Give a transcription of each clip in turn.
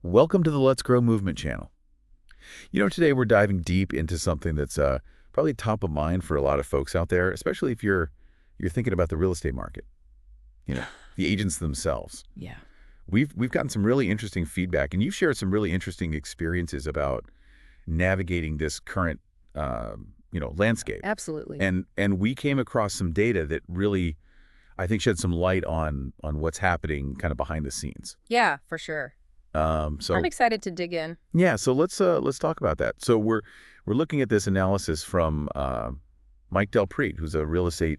Welcome to the Let's Grow Movement channel. Today we're diving deep into something that's probably top of mind for a lot of folks out there, especially if you're thinking about the real estate market. You know, the agents themselves. Yeah. We've gotten some really interesting feedback, and you've shared some really interesting experiences about navigating this current landscape. Absolutely. And we came across some data that really, I think, shed some light on what's happening kind of behind the scenes. Yeah, for sure. So I'm excited to dig in. yeah, so let's talk about that. So we're looking at this analysis from Mike DelPrete, who's a real estate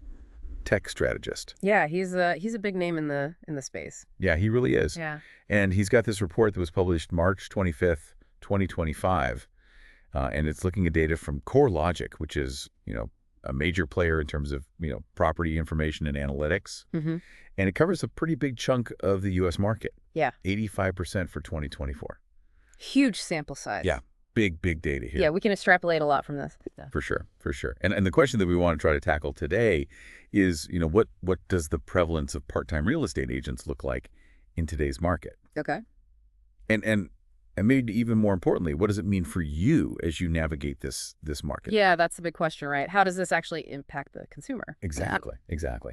tech strategist. Yeah, he's a big name in the space. Yeah, he really is. Yeah. And he's got this report that was published March 25th, 2025, and it's looking at data from CoreLogic, which is a major player in terms of property information and analytics, Mm-hmm. and it covers a pretty big chunk of the U.S. market. Yeah. 85% for 2024. Huge sample size. Yeah. Big data here. Yeah, we can extrapolate a lot from this. For sure. And the question that we want to try to tackle today is, what does the prevalence of part-time real estate agents look like in today's market? Okay. And maybe even more importantly, what does it mean for you as you navigate this market? Yeah, that's the big question, right? How does this actually impact the consumer? Exactly.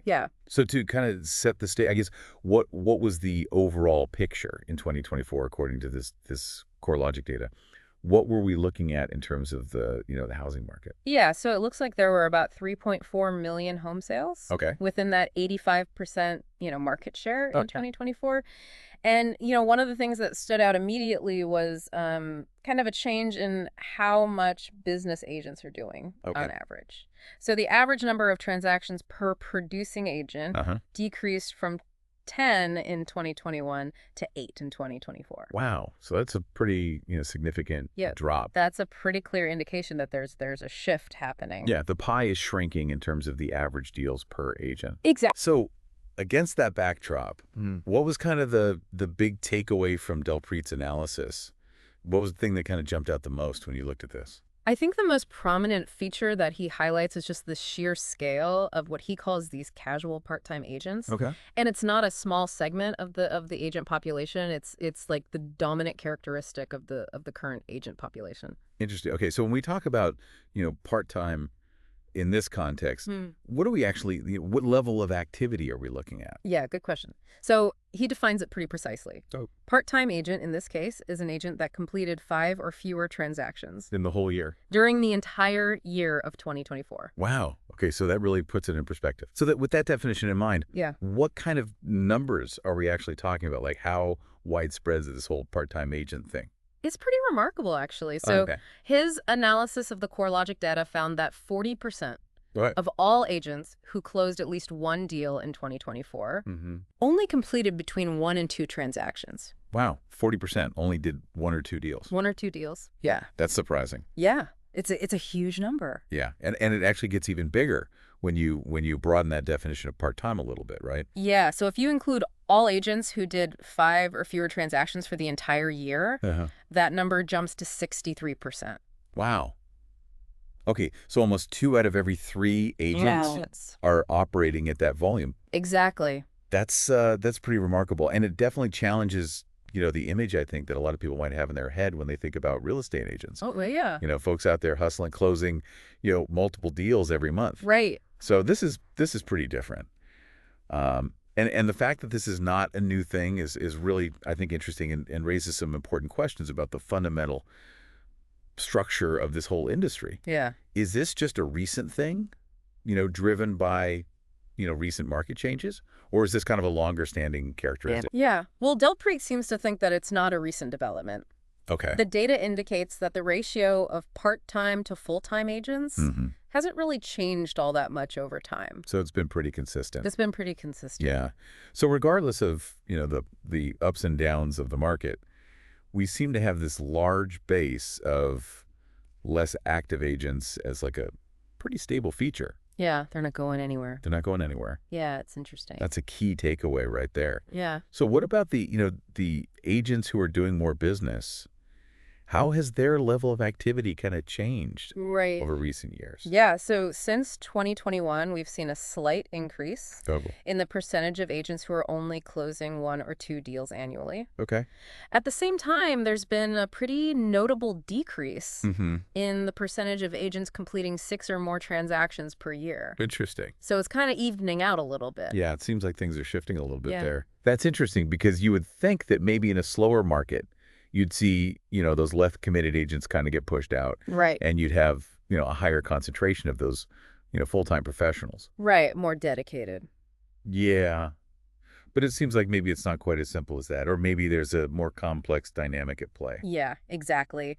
Yeah. So to kind of set the stage, I guess, what was the overall picture in 2024 according to this CoreLogic data? What were we looking at in terms of the the housing market? Yeah, so it looks like there were about 3.4 million home sales. Okay. Within that 85%, market share in Okay. 2024. And, one of the things that stood out immediately was kind of a change in how much business agents are doing on average. So the average number of transactions per producing agent decreased from 10 in 2021 to 8 in 2024. Wow. So that's a pretty significant drop. That's a pretty clear indication that there's a shift happening. Yeah, the pie is shrinking in terms of the average deals per agent. Exactly. So against that backdrop, what was kind of the big takeaway from DelPrete's analysis? What was the thing that kind of jumped out the most when you looked at this? I think the most prominent feature that he highlights is just the sheer scale of what he calls these casual part-time agents. Okay. And it's not a small segment of the agent population. It's like the dominant characteristic of the current agent population. Interesting. Okay, so when we talk about, part-time in this context, what are we actually, what level of activity are we looking at? Yeah, good question. So he defines it pretty precisely. Oh. Part-time agent, in this case, is an agent that completed 5 or fewer transactions In the whole year? during the entire year of 2024. Wow. Okay, so that really puts it in perspective. So that with that definition in mind, Yeah. what kind of numbers are we actually talking about? Like how widespread is this whole part-time agent thing? It's pretty remarkable, actually. So Okay. his analysis of the CoreLogic data found that 40% Right. of all agents who closed at least one deal in 2024 Mm-hmm. only completed between 1 and 2 transactions. Wow, 40% only did 1 or 2 deals. 1 or 2 deals. Yeah. That's surprising. Yeah. It's a huge number. Yeah, and it actually gets even bigger when you broaden that definition of part-time a little bit, right? Yeah. So if you include all agents who did 5 or fewer transactions for the entire year, that number jumps to 63%. Wow. Okay, so almost 2 out of every 3 agents are operating at that volume. Exactly. That's pretty remarkable, and it definitely challenges the image, I think, that a lot of people might have in their head when they think about real estate agents. Oh, well, yeah. Folks out there hustling, closing, multiple deals every month. Right. So this is pretty different. And the fact that this is not a new thing is really, I think, interesting and raises some important questions about the fundamental structure of this whole industry. Yeah. Is this just a recent thing, driven by, recent market changes? Or is this kind of a longer standing characteristic? Yeah. Well, DelPrete seems to think that it's not a recent development. Okay. The data indicates that the ratio of part-time to full-time agents hasn't really changed all that much over time. So it's been pretty consistent. It's been pretty consistent. Yeah. So regardless of, the ups and downs of the market, we seem to have this large base of less active agents as like a pretty stable feature. Yeah, they're not going anywhere. They're not going anywhere. Yeah, it's interesting. That's a key takeaway right there. Yeah. So what about the agents who are doing more business? How has their level of activity kind of changed Right. over recent years? Yeah, so since 2021, we've seen a slight increase Oh, in the percentage of agents who are only closing 1 or 2 deals annually. okay. At the same time, there's been a pretty notable decrease Mm-hmm. in the percentage of agents completing 6 or more transactions per year. Interesting. So it's kind of evening out a little bit. Yeah, it seems like things are shifting a little bit Yeah. there. That's interesting because you would think that maybe in a slower market, you'd see, those less committed agents kind of get pushed out, Right. and you'd have, a higher concentration of those, full-time professionals. Right, more dedicated. Yeah. But it seems like maybe it's not quite as simple as that, or maybe there's a more complex dynamic at play. Yeah, exactly.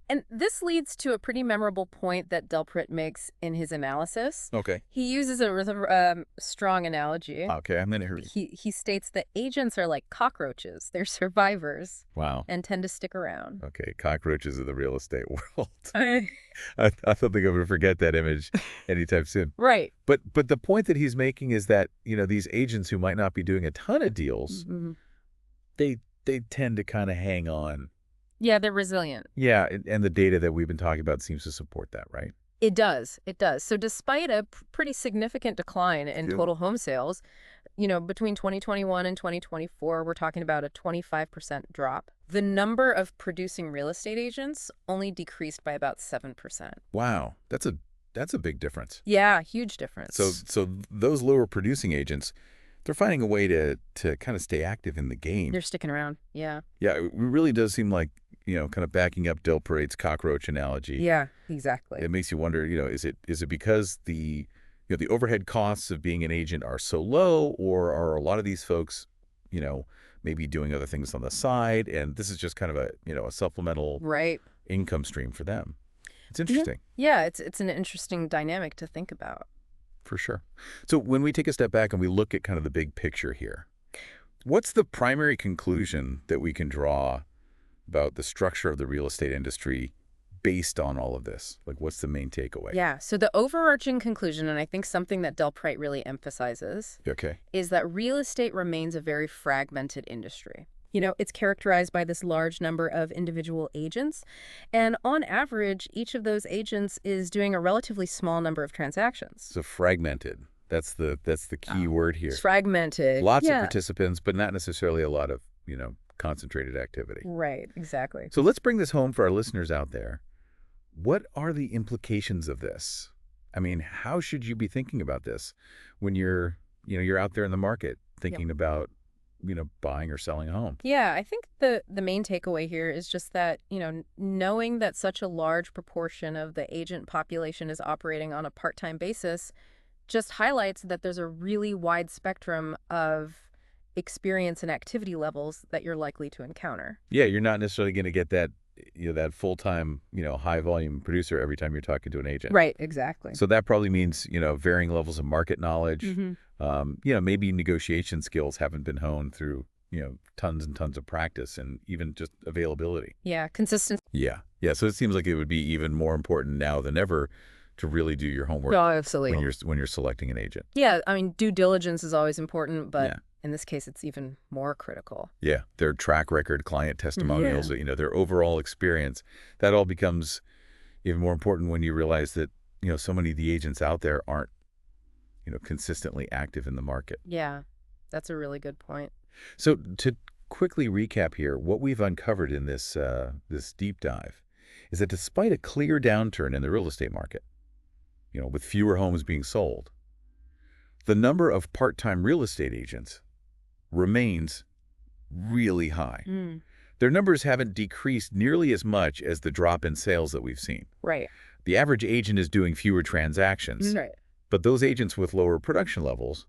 And this leads to a pretty memorable point that DelPrete makes in his analysis. Okay. He uses a rather strong analogy. Okay, I'm going to hear you. He states that agents are like cockroaches. They're survivors Wow. and tend to stick around. Okay, cockroaches of the real estate world. Right. I don't think I'm going to forget that image anytime soon. But the point that he's making is that, these agents who might not be doing a ton of deals, they tend to kind of hang on. Yeah, they're resilient. Yeah, and the data that we've been talking about seems to support that, right? It does. It does. So despite a pretty significant decline in total home sales, between 2021 and 2024, we're talking about a 25% drop. The number of producing real estate agents only decreased by about 7%. Wow, that's a big difference. Yeah, huge difference. So those lower producing agents, they're finding a way to kind of stay active in the game. They're sticking around. Yeah. Yeah, it really does seem like, kind of backing up DelPrete's cockroach analogy. Yeah, exactly. It makes you wonder, is it because the overhead costs of being an agent are so low, or are a lot of these folks, maybe doing other things on the side, and this is just kind of a supplemental income stream for them? It's interesting. Yeah, it's an interesting dynamic to think about. For sure. So when we take a step back and we look at kind of the big picture here, what's the primary conclusion that we can draw about the structure of the real estate industry based on all of this? Like, what's the main takeaway? Yeah, so the overarching conclusion, and I think something that DelPrete really emphasizes, is that real estate remains a very fragmented industry. It's characterized by this large number of individual agents, and on average, each of those agents is doing a relatively small number of transactions. So fragmented. That's the key word here. It's fragmented. Lots of participants, but not necessarily a lot of, concentrated activity. Right, exactly. So let's bring this home for our listeners out there. What are the implications of this? I mean, how should you be thinking about this when you're out there in the market thinking about buying or selling a home? Yeah, I think the main takeaway here is just that, knowing that such a large proportion of the agent population is operating on a part-time basis just highlights that there's a really wide spectrum of experience and activity levels that you're likely to encounter. Yeah, you're not necessarily going to get that that full-time, high volume producer every time you're talking to an agent. Right, exactly. So that probably means, varying levels of market knowledge. Maybe negotiation skills haven't been honed through, tons and tons of practice, and even just availability. Yeah, consistency. Yeah. So it seems like it would be even more important now than ever to really do your homework. Oh, absolutely. When you're selecting an agent. Yeah, I mean, due diligence is always important, but in this case, it's even more critical. Yeah, their track record, client testimonials, their overall experience, that all becomes even more important when you realize that, so many of the agents out there aren't, consistently active in the market. Yeah, that's a really good point. So to quickly recap here, what we've uncovered in this deep dive is that despite a clear downturn in the real estate market, with fewer homes being sold, the number of part-time real estate agents remains really high. Their numbers haven't decreased nearly as much as the drop in sales that we've seen. Right. The average agent is doing fewer transactions, but those agents with lower production levels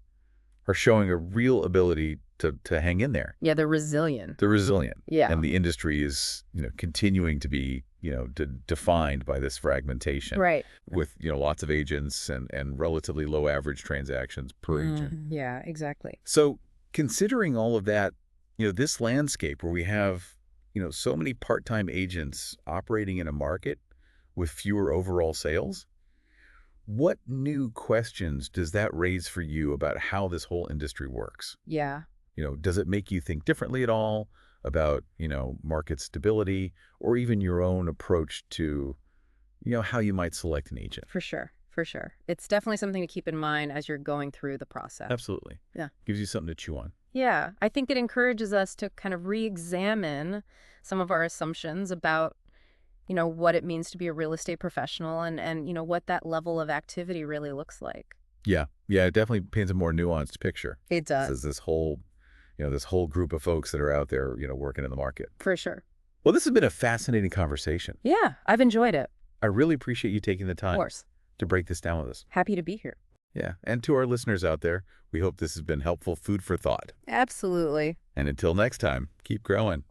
are showing a real ability to hang in there. Yeah, they're resilient. Yeah. And the industry is, continuing to be, defined by this fragmentation. Right. With, lots of agents and relatively low average transactions per agent. Yeah, exactly. So considering all of that, this landscape where we have, so many part-time agents operating in a market with fewer overall sales, what new questions does that raise for you about how this whole industry works? Yeah. Does it make you think differently at all about, market stability or even your own approach to, how you might select an agent. For sure. For sure. It's definitely something to keep in mind as you're going through the process. Absolutely. Yeah. Gives you something to chew on. Yeah. I think it encourages us to kind of re-examine some of our assumptions about, what it means to be a real estate professional and what that level of activity really looks like. Yeah. Yeah, it definitely paints a more nuanced picture. It does. There's this whole group of folks that are out there, working in the market. For sure. Well, this has been a fascinating conversation. Yeah, I've enjoyed it. I really appreciate you taking the Of time course. to break this down with us. Happy to be here. Yeah. And to our listeners out there, we hope this has been helpful food for thought. Absolutely. And until next time, keep growing.